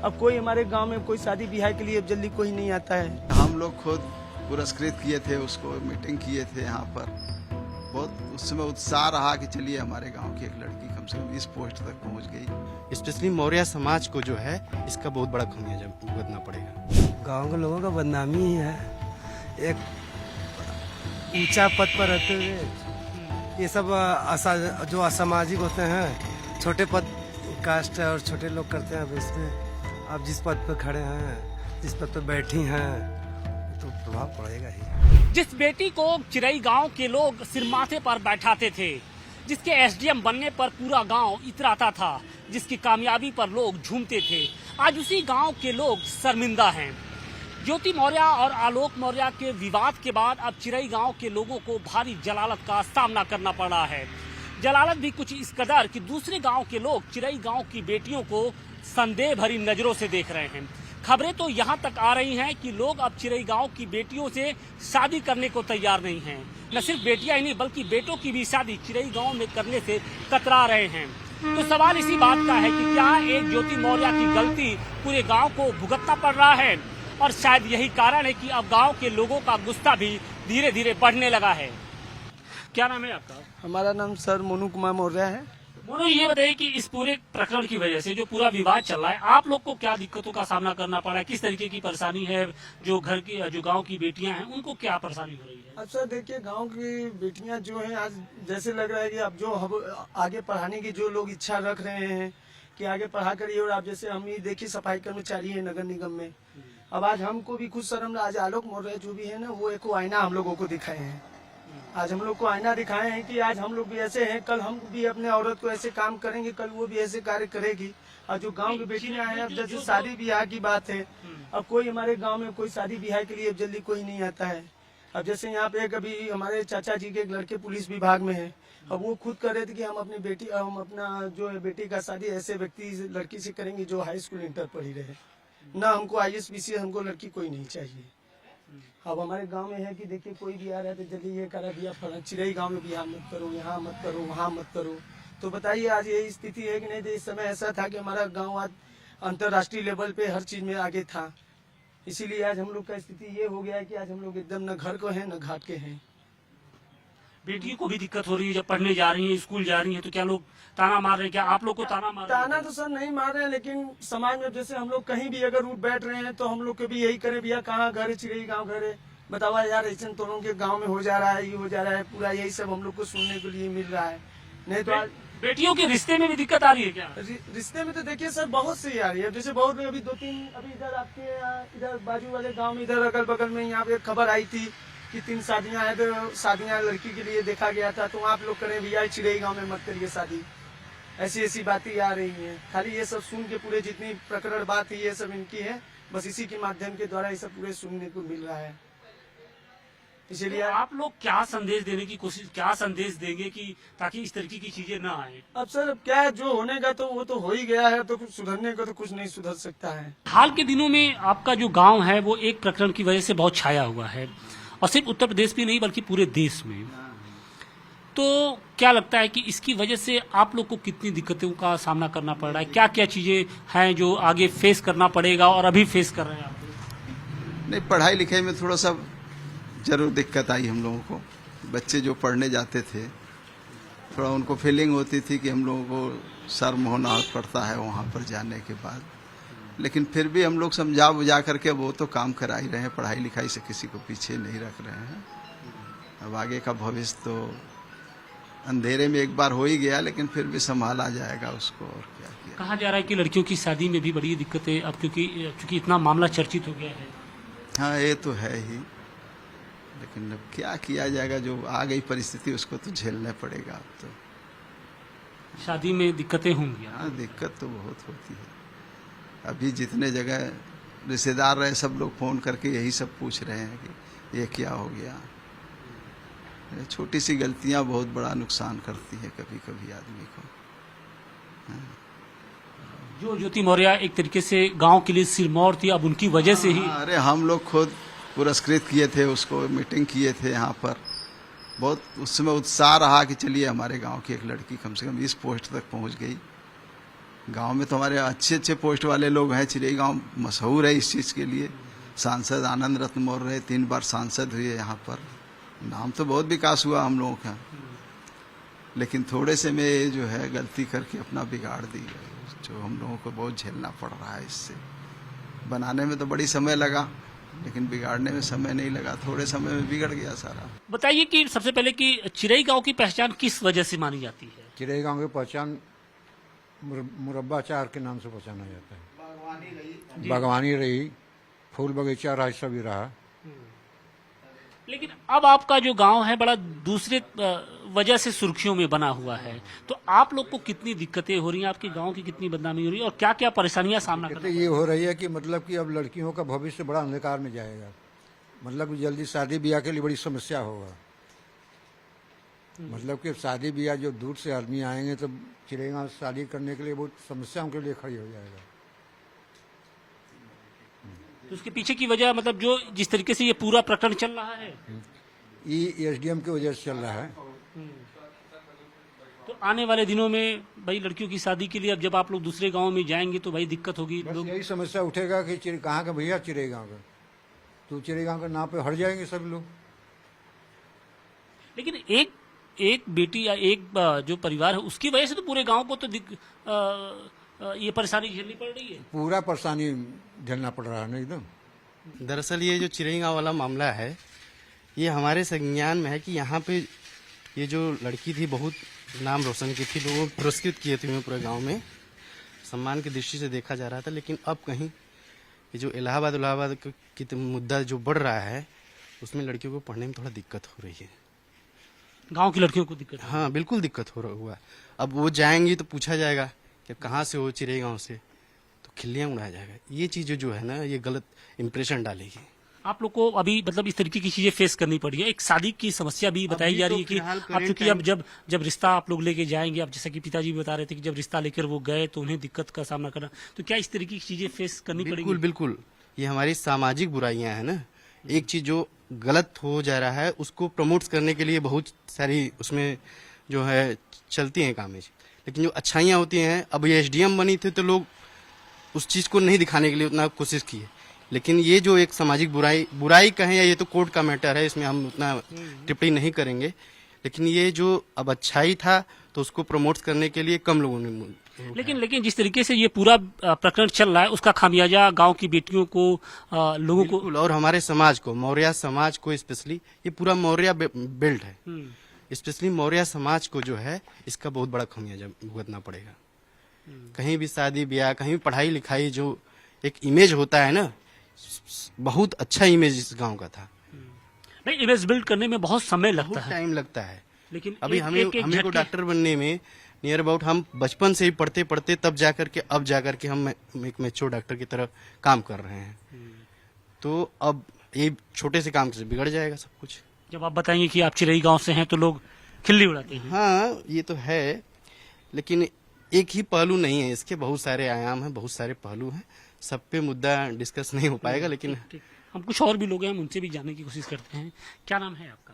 अब कोई हमारे गांव में कोई शादी ब्याह के लिए अब जल्दी कोई नहीं आता है। हम लोग खुद पुरस्कृत किए थे उसको, मीटिंग किए थे यहाँ पर। बहुत उस समय उत्साह रहा कि चलिए हमारे गांव की एक लड़की कम से कम इस पोस्ट तक पहुँच गई। स्पेशली मौर्य समाज को जो है इसका बहुत बड़ा खामियाजा भुगतना पड़ेगा। गांव के लोगों का बदनामी ही है, एक ऊंचा पद पर रहते हुए ये सब जो असामाजिक होते हैं, छोटे पद कास्ट और छोटे लोग करते हैं। अब इसमें आप जिस पद पर खड़े हैं, जिस पद पर बैठी हैं, तो प्रभाव पड़ेगा ही। जिस बेटी को चिरई गांव के लोग सिर माथे पर बैठाते थे, जिसके एसडीएम बनने पर पूरा गांव इतराता था, जिसकी कामयाबी पर लोग झूमते थे, आज उसी गांव के लोग शर्मिंदा हैं। ज्योति मौर्य और आलोक मौर्य के विवाद के बाद अब चिरई गांव के लोगों को भारी जलालत का सामना करना पड़ रहा है। जलालत भी कुछ इस कदर कि दूसरे गांव के लोग चिरई गांव की बेटियों को संदेह भरी नजरों से देख रहे हैं। खबरें तो यहां तक आ रही हैं कि लोग अब चिरई गांव की बेटियों से शादी करने को तैयार नहीं हैं। न सिर्फ बेटियां ही नहीं बल्कि बेटों की भी शादी चिरई गांव में करने से कतरा रहे हैं। तो सवाल इसी बात का है कि क्या एक ज्योति मौर्य की गलती पूरे गांव को भुगतना पड़ रहा है, और शायद यही कारण है कि अब गांव के लोगों का गुस्सा भी धीरे धीरे बढ़ने लगा है। क्या नाम है आपका? हमारा नाम सर मोनू कुमार मौर्य है। मोनू, ये बताइए कि इस पूरे प्रकरण की वजह से जो पूरा विवाद चल रहा है, आप लोग को क्या दिक्कतों का सामना करना पड़ा है? किस तरीके की परेशानी है? जो घर की जो गांव की बेटियां हैं उनको क्या परेशानी हो रही है? अब सर देखिए, गांव की बेटियां जो हैं आज जैसे लग रहा है कि अब जो आगे पढ़ाने की जो लोग इच्छा रख रहे हैं कि आगे पढ़ा करिए, और आप जैसे हम ही देखिए सफाई कर्मचारी है नगर निगम में, अब आज हमको भी खुद शर्म, आज आलोक मौर्य जो भी है ना, वो एक आईना हम लोगों को दिखाए हैं। आज हम लोग को आईना दिखाए हैं कि आज हम लोग भी ऐसे हैं, कल हम भी अपने औरत को ऐसे काम करेंगे, कल वो भी ऐसे कार्य करेगी। और जो गांव की बेटियां हैं, अब जैसे शादी ब्याह की बात है, अब कोई हमारे गांव में कोई शादी ब्याह के लिए अब जल्दी कोई नहीं आता है। अब जैसे यहाँ पे कभी हमारे चाचा जी के एक लड़के पुलिस विभाग में है, अब वो खुद कर रहे थे कि हम अपना जो है बेटी का शादी ऐसे व्यक्ति लड़की से करेंगे जो हाई स्कूल इंटर पढ़ी रहे, ना हमको IAS BCS हमको लड़की कोई नहीं चाहिए। अब हमारे गांव में है कि देखिए कोई भी आ रहा है तो जल्दी ये करा दिया, फला चिरई गांव में भी यहाँ मत करो, यहाँ मत करो, वहाँ मत करो। तो बताइए आज यही स्थिति है कि नहीं? तो इस समय ऐसा था कि हमारा गांव आज अंतर्राष्ट्रीय लेवल पे हर चीज में आगे था, इसीलिए आज हम लोग का स्थिति ये हो गया है कि आज हम लोग एकदम न घर को है न घाट के हैं। बेटियों को भी दिक्कत हो रही है, जब पढ़ने जा रही है, स्कूल जा रही है, तो क्या लोग ताना मार रहे हैं? क्या आप लोग को ताना मार रहे हैं? ताना तो सर नहीं मार रहे हैं, लेकिन समाज में जैसे हम लोग कहीं भी अगर उठ बैठ रहे हैं तो हम लोग को भी यही करे, भैया कहाँ घर है, चिरई गाँव घर है, बतावा यार ऐसे तो लोगों के गाँव में हो जा रहा है, ये हो जा रहा है, पूरा यही सब हम लोग को सुनने के लिए मिल रहा है। नहीं तो आज बेटियों के रिश्ते में भी दिक्कत आ रही है क्या? रिश्ते में तो देखिए सर बहुत सी आ रही है, जैसे बहुत अभी 2-3 अभी इधर आपके इधर बाजू वाले गांव में इधर अगल बगल में यहाँ पे खबर आई थी कि 3 शादियां हैं, तो शादियां लड़की के लिए देखा गया था, तो आप लोग करें भैया चिरई गांव में मत करिए शादी, ऐसी बातें आ रही हैं। खाली ये सब सुन के पूरे जितनी प्रकरण बात है ये सब इनकी है, बस इसी के माध्यम के द्वारा ये सब पूरे सुनने को मिल रहा है। इसीलिए तो आप लोग क्या संदेश देने की कोशिश, क्या संदेश देंगे कि ताकि इस तरीके की चीजें ना आए? अब सर क्या है, जो होने का तो वो तो हो ही गया है, तो कुछ सुधरने का तो कुछ नहीं सुधर सकता है। हाल के दिनों में आपका जो गांव है वो एक प्रकरण की वजह से बहुत छाया हुआ है, और सिर्फ उत्तर प्रदेश में नहीं बल्कि पूरे देश में। तो क्या लगता है कि इसकी वजह से आप लोग को कितनी दिक्कतों का सामना करना पड़ रहा है? क्या क्या चीजें हैं जो आगे फेस करना पड़ेगा और अभी फेस कर रहे हैं आप लोग? नहीं, पढ़ाई लिखाई में थोड़ा सा जरूर दिक्कत आई हम लोगों को। बच्चे जो पढ़ने जाते थे, थोड़ा उनको फीलिंग होती थी कि हम लोगों को शर्म होना पड़ता है वहाँ पर जाने के बाद, लेकिन फिर भी हम लोग समझा बुझा करके वो तो काम करा ही रहे हैं, पढ़ाई लिखाई से किसी को पीछे नहीं रख रहे हैं। अब आगे का भविष्य तो अंधेरे में एक बार हो ही गया, लेकिन फिर भी संभाला जाएगा उसको। और क्या किया? कहा जा रहा है कि लड़कियों की शादी में भी बड़ी दिक्कतें अब क्योंकि इतना मामला चर्चित हो गया है। हाँ, ये तो है ही, लेकिन अब क्या किया जाएगा, जो आ गई परिस्थिति उसको तो झेलना पड़ेगा। अब तो शादी में दिक्कतें होंगी। हाँ, दिक्कत तो बहुत होती है। अभी जितने जगह रिश्तेदार रहे सब लोग फ़ोन करके यही सब पूछ रहे हैं कि ये क्या हो गया। छोटी सी गलतियां बहुत बड़ा नुकसान करती है कभी कभी आदमी को। जो ज्योति मौर्य एक तरीके से गांव के लिए सिरमौर थी, अब उनकी वजह से ही। अरे हम लोग खुद पुरस्कृत किए थे उसको, मीटिंग किए थे यहाँ पर। बहुत उस समय उत्साह रहा कि चलिए हमारे गांव की एक लड़की कम से कम इस पोस्ट तक पहुँच गई। गांव में तो हमारे अच्छे अच्छे पोस्ट वाले लोग हैं। चिरई गांव मशहूर है इस चीज़ के लिए। सांसद आनंद रत्न मौर्य 3 बार सांसद हुए यहाँ पर। नाम तो बहुत विकास हुआ हम लोगों का, लेकिन थोड़े से में ये जो है गलती करके अपना बिगाड़ दी है, जो हम लोगों को बहुत झेलना पड़ रहा है। इससे बनाने में तो बड़ी समय लगा, लेकिन बिगाड़ने में समय नहीं लगा। थोड़े समय में बिगड़ गया सारा। बताइए कि सबसे पहले कि चिरई गांव की पहचान किस वजह से मानी जाती है? चिरई गांव की पहचान मुरब्बा चार के नाम से पहचाना जाता है। बागवानी रही, फूल बगीचा रहा, सभी रहा। लेकिन अब आपका जो गांव है बड़ा दूसरे वजह से सुर्खियों में बना हुआ है, तो आप लोग को कितनी दिक्कतें हो रही हैं, आपके गांव की कितनी बदनामी हो रही है और क्या क्या परेशानियां सामना कर रही ये हो रही है कि मतलब कि अब लड़कियों का भविष्य बड़ा अंधकार में जाएगा। मतलब कि जल्दी शादी ब्याह के लिए बड़ी समस्या होगा। मतलब कि शादी ब्याह जो दूर से आदमी आएंगे तो चिरई गांव शादी करने के लिए बहुत समस्या उनके लिए खड़ी हो जाएगा। तो उसके पीछे की वजह मतलब जो जिस तरीके से ये पूरा प्रकरण चल रहा है, ये एसडीएम की वजह से चल रहा है। तो आने वाले दिनों में भाई लड़कियों की शादी के लिए अब जब आप लोग दूसरे गांव में जाएंगे तो भाई दिक्कत होगी। बस लोग यही समस्या उठेगा कि कहाँ का भैया चिरई गांव का, तो चिरई गांव का नाम पे हट जाएंगे सब लोग। लेकिन एक बेटी या एक जो परिवार है उसकी वजह से तो पूरे गांव को तो ये परेशानी झेलनी पड़ रही है। पूरा परेशानी झेलना पड़ रहा है ना एकदम। दरअसल ये जो चिरई गाँव वाला मामला है, ये हमारे संज्ञान में है कि यहाँ पे ये जो लड़की थी बहुत नाम रोशन की थी, लोगों पुरस्कृत किए थे पूरे गांव में, सम्मान की दृष्टि से देखा जा रहा था। लेकिन अब कहीं ये जो इलाहाबाद की मुद्दा जो बढ़ रहा है, उसमें लड़कियों को पढ़ने में थोड़ा दिक्कत हो रही है। गांव की लड़कियों को दिक्कत? हाँ बिल्कुल दिक्कत हो रहा हुआ। अब वो जाएंगी तो पूछा जाएगा कि कहाँ से हो, चिरई गाँव से, तो खिल्लियाँ उड़ाया जाएगा। ये चीज़ जो है ना, ये गलत इंप्रेशन डालेगी। आप लोग को अभी मतलब इस तरीके की चीजें फेस करनी पड़ी है। एक शादी की समस्या भी बताई जा रही है कि अब चूंकि अब जब रिश्ता आप लोग लेके जाएंगे, अब जैसा कि पिताजी भी बता रहे थे कि जब रिश्ता लेकर वो गए तो उन्हें दिक्कत का सामना करना, तो क्या इस तरीके की चीजें फेस करनी पड़ेगी? बिल्कुल बिल्कुल, ये हमारी सामाजिक बुराइयां है ना। एक चीज जो गलत हो जा रहा है उसको प्रमोट करने के लिए बहुत सारी उसमें जो है चलती हैं कामें, लेकिन जो अच्छाइयाँ होती हैं, अब ये एसडीएम बनी थी तो लोग उस चीज को नहीं दिखाने के लिए उतना कोशिश किए। लेकिन ये जो एक सामाजिक बुराई कहें या ये तो कोर्ट का मैटर है, इसमें हम उतना टिप्पणी नहीं करेंगे। लेकिन ये जो अब अच्छाई था तो उसको प्रमोट करने के लिए कम लोगों ने लेकिन जिस तरीके से ये पूरा प्रकरण चल रहा है उसका खामियाजा गांव की बेटियों को, लोगों को और हमारे समाज को, मौर्य समाज को स्पेशली, ये पूरा मौर्य बेल्ट है, स्पेशली मौर्य समाज को जो है इसका बहुत बड़ा खामियाजा भुगतना पड़ेगा। कहीं भी शादी ब्याह, कहीं भी पढ़ाई लिखाई, जो एक इमेज होता है ना, बहुत अच्छा इमेज इस गांव का था। नहीं, इमेज बिल्ड करने में बहुत समय लगता है, टाइम लगता है। लेकिन अभी हमें को डॉक्टर बनने में नियर अबाउट हम बचपन से ही पढ़ते पढ़ते अब जाकर के हम एक मैच्योर डॉक्टर की तरह काम कर रहे हैं। तो अब ये छोटे से काम से बिगड़ जाएगा सब कुछ। जब आप बताएंगे कि आप चिरई गांव से हैं तो लोग खिल्ली उड़ाते हैं। हाँ ये तो है, लेकिन एक ही पहलू नहीं है, इसके बहुत सारे आयाम हैं, बहुत सारे पहलू हैं, सब पे मुद्दा डिस्कस नहीं हो पाएगा। लेकिन हम कुछ और भी लोग हैं, हम उनसे भी जानने की कोशिश करते हैं। क्या नाम है आपका?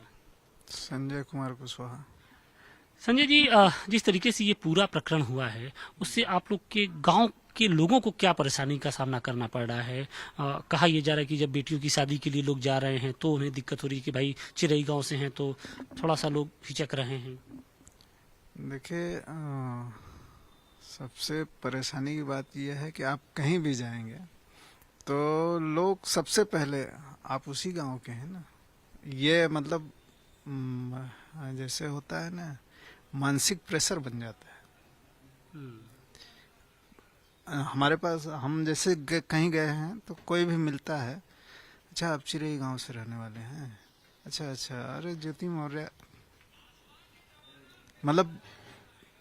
संजय कुमार कुशवाहा। संजय जी, जिस तरीके से ये पूरा प्रकरण हुआ है उससे आप लोग के गांव के लोगों को क्या परेशानी का सामना करना पड़ रहा है? कहा यह जा रहा है कि जब बेटियों की शादी के लिए लोग जा रहे हैं तो उन्हें दिक्कत हो रही है कि भाई चिरई गांव से हैं तो थोड़ा सा लोग हिचक रहे हैं। देखिए, सबसे परेशानी की बात यह है कि आप कहीं भी जाएंगे तो लोग सबसे पहले आप उसी गांव के हैं ना। ये मतलब जैसे होता है ना, मानसिक प्रेशर बन जाता है। हमारे पास, हम जैसे कहीं गए हैं तो कोई भी मिलता है, अच्छा आप चिरई गांव से रहने वाले हैं, अच्छा, अरे ज्योति मौर्य, मतलब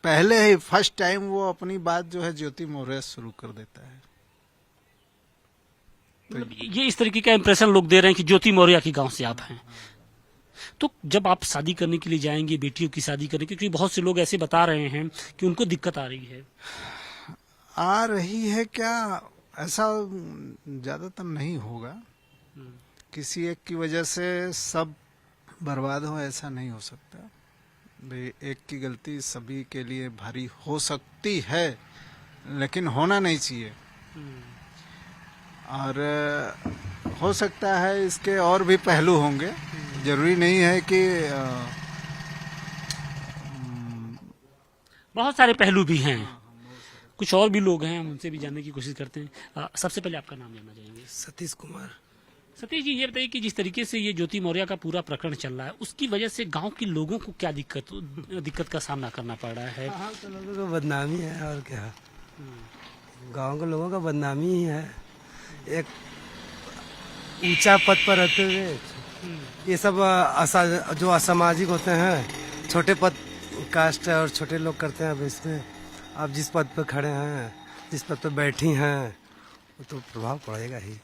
पहले ही फर्स्ट टाइम वो अपनी बात जो है ज्योति मौर्य शुरू कर देता है। तो ये इस तरीके का इंप्रेशन लोग दे रहे हैं कि ज्योति मौर्य के गांव से आप हैं। तो जब आप शादी करने के लिए जाएंगे, बेटियों की शादी करने, क्योंकि बहुत से लोग ऐसे बता रहे हैं कि उनको दिक्कत आ रही है। आ रही है क्या? ऐसा ज्यादातर नहीं होगा, किसी एक की वजह से सब बर्बाद हो, ऐसा नहीं हो सकता। एक की गलती सभी के लिए भारी हो सकती है, लेकिन होना नहीं चाहिए। और हो सकता है इसके और भी पहलू होंगे, जरूरी नहीं है कि बहुत सारे पहलू भी हैं। कुछ और भी लोग हैं, हम उनसे भी जानने की कोशिश करते हैं। सबसे पहले आपका नाम जानना चाहेंगे। सतीश कुमार। सतीश जी, ये बताइए कि जिस तरीके से ये ज्योति मौर्य का पूरा प्रकरण चल रहा है, उसकी वजह से गांव के लोगों को क्या दिक्कत का सामना करना पड़ रहा है? गाँव के लोगों का बदनामी है और क्या, गाँव के लोगों का बदनामी ही है। एक ऊंचा पद पर रहते हुए ये सब जो असामाजिक होते हैं, छोटे पद कास्ट और छोटे लोग करते हैं। अब इसमें आप जिस पद पर खड़े हैं, जिस पद पर बैठी हैं, वो तो प्रभाव पड़ेगा ही।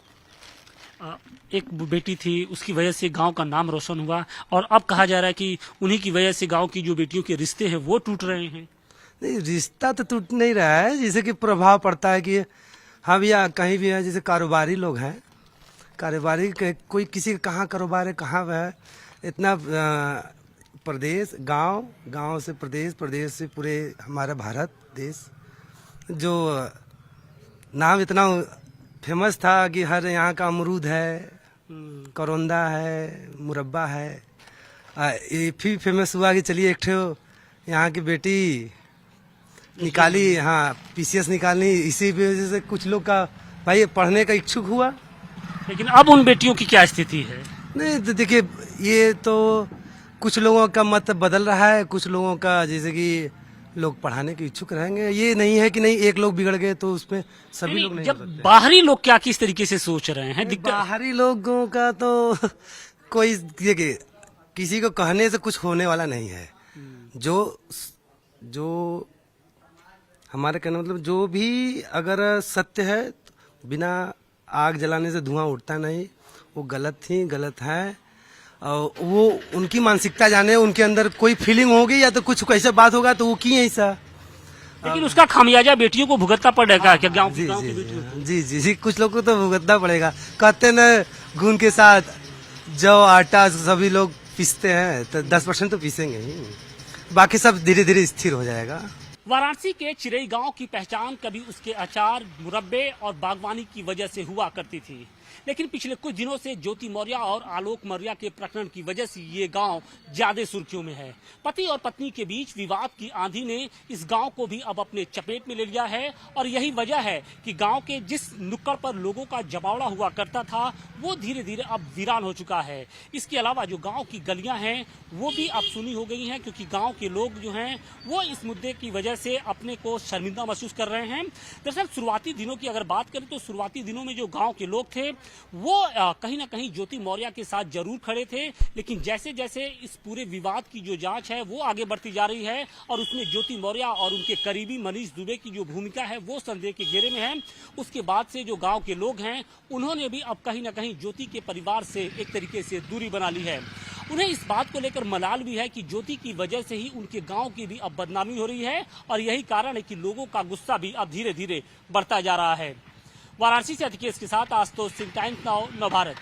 एक बेटी थी, उसकी वजह से गांव का नाम रोशन हुआ, और अब कहा जा रहा है कि उन्हीं की वजह से गांव की जो बेटियों के रिश्ते हैं वो टूट रहे हैं। नहीं, रिश्ता तो टूट नहीं रहा है, जैसे कि प्रभाव पड़ता है कि हाँ भैया कहीं भी है, जैसे कारोबारी लोग हैं, कारोबारी कोई किसी का कहाँ कारोबार है, कहाँ है, इतना प्रदेश, गांव से प्रदेश, प्रदेश से पूरे हमारा भारत देश, जो नाम इतना फेमस था कि हर यहाँ का अमरूद है, करौंदा है, मुरब्बा है, ये भी फेमस हुआ कि चलिए एक ठो यहाँ की बेटी निकाली, हाँ पीसीएस निकालनी, इसी वजह से कुछ लोग का भाई पढ़ने का इच्छुक हुआ। लेकिन अब उन बेटियों की क्या स्थिति है? नहीं तो देखिए, ये तो कुछ लोगों का मत बदल रहा है, कुछ लोगों का जैसे कि लोग पढ़ाने के इच्छुक रहेंगे। ये नहीं है कि नहीं एक लोग बिगड़ गए तो उसमें सभी लोग नहीं। जब बाहरी लोग क्या किस तरीके से सोच रहे हैं? बाहरी लोगों का तो कोई देखिए, किसी को कहने से कुछ होने वाला नहीं है। जो हमारे कहने मतलब जो भी अगर सत्य है, तो बिना आग जलाने से धुआं उठता नहीं, वो गलत है। और वो उनकी मानसिकता जाने, उनके अंदर कोई फीलिंग होगी या तो कुछ कैसे बात होगा तो वो किए ऐसा। लेकिन उसका खामियाजा बेटियों को भुगतना पड़ेगा क्या? गांव जी की जी बेटियों को? जी कुछ लोगों को तो भुगतना पड़ेगा। कहते न घून के साथ जौ आटा सभी लोग पीसते हैं, तो 10% तो पीसेंगे ही, बाकी सब धीरे धीरे स्थिर हो जाएगा। वाराणसी के चिरई गांव की पहचान कभी उसके अचार, मुरब्बे और बागवानी की वजह से हुआ करती थी, लेकिन पिछले कुछ दिनों से ज्योति मौर्य और आलोक मौर्य के प्रकरण की वजह से ये गांव ज्यादा सुर्खियों में है। पति और पत्नी के बीच विवाद की आंधी ने इस गांव को भी अब अपने चपेट में ले लिया है, और यही वजह है कि गांव के जिस नुक्कड़ पर लोगों का जमावड़ा हुआ करता था वो धीरे धीरे अब वीरान हो चुका है। इसके अलावा जो गाँव की गलियां हैं वो भी अब सुनी हो गई हैं, क्योंकि गाँव के लोग जो हैं वो इस मुद्दे की वजह से अपने को शर्मिंदा महसूस कर रहे हैं। दरअसल शुरुआती दिनों की अगर बात करें तो शुरुआती दिनों में जो गांव के लोग थे वो कहीं ना कहीं ज्योति मौर्य के साथ जरूर खड़े थे, लेकिन जैसे जैसे इस पूरे विवाद की जो जांच है वो आगे बढ़ती जा रही है और उसमें ज्योति मौर्य और उनके करीबी मनीष दुबे की जो भूमिका है वो संदेह के घेरे में है। उसके बाद से जो गाँव के लोग हैं उन्होंने भी अब कहीं ना कहीं ज्योति के परिवार से एक तरीके से दूरी बना ली है। उन्हें इस बात को लेकर मलाल भी है कि ज्योति की वजह से ही उनके गांव की भी अब बदनामी हो रही है, और यही कारण है कि लोगों का गुस्सा भी अब धीरे धीरे बढ़ता जा रहा है। वाराणसी से अतिकेश के साथ आशुतोष सिंह, टाइम्स नाउ, नव भारत।